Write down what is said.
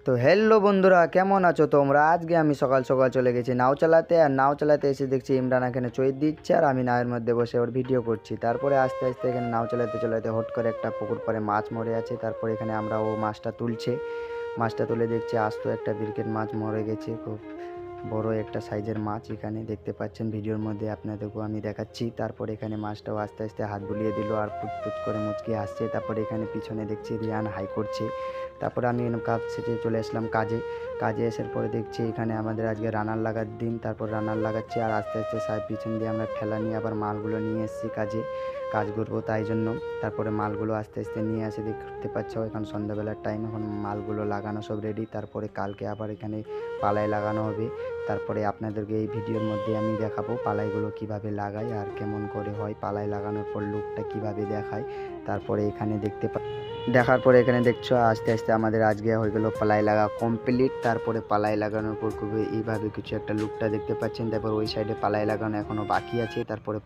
তো হ্যালো বন্ধুরা, কেমন আছো তোমরা? আজকে আমি সকাল সকাল চলে গেছি নাও চালাতে। আর নাও চালাতে এসে দেখছি ইমরান এখানে চৈত দিচ্ছে আর আমি নাওয়ের মধ্যে বসে ওর ভিডিও করছি। তারপরে আস্তে আস্তে এখানে নাও চালাতে চালাতে হট করে একটা পুকুর পাড়ে মাছ মরে আছে। তারপরে এখানে আমরা ও মাছটা তুলছে। মাছটা তুলে দেখছি আস্ত একটা বিরকেট মাছ মরে গেছে, খুব বড় একটা সাইজের মাছ। এখানে দেখতে পাচ্ছেন ভিডিওর মধ্যে, আপনাদেরকেও আমি দেখাচ্ছি। তারপরে এখানে মাছটাও আস্তে আস্তে হাত বুলিয়ে দিল আর পুচপুচ করে মুচকি আসছে। তারপরে এখানে পিছনে দেখছি রিয়ান হাই করছে। তারপরে আমি কাজ সেরে চলে আসলাম কাজে। কাজে আসার পরে দেখছি এখানে আমাদের আজকে রান্নার লাগার দিন। তারপর রান্নার লাগাচ্ছি আর আস্তে আস্তে সাহেব পিছন দিয়ে আমরা ঠেলা নিয়ে আবার মালগুলো নিয়ে এসেছি কাজে, কাজ করবো তাই জন্য। তারপরে মালগুলো আস্তে আস্তে নিয়ে আসে, দেখতে পাচ্ছ এখন সন্ধ্যাবেলার টাইম, এখন মালগুলো লাগানো সব রেডি। তারপরে কালকে আবার এখানে পালাই লাগানো হবে। তারপরে আপনাদেরকে এই ভিডিওর মধ্যে আমি দেখাবো পালাইগুলো কিভাবে লাগাই আর কেমন করে হয়, পালাই লাগানোর পর লুকটা কিভাবে দেখায়। তারপরে এখানে দেখার পরে এখানে দেখছো আস্তে আস্তে আমাদের আজকে হয়ে গেল পালাই লাগা কমপ্লিট। তারপরে পালাই লাগানোর পর খুবই এইভাবে কিছু একটা লুকটা দেখতে পাচ্ছেন। তারপর ওই সাইডে পালাই লাগানো এখনও বাকি আছে। তারপরে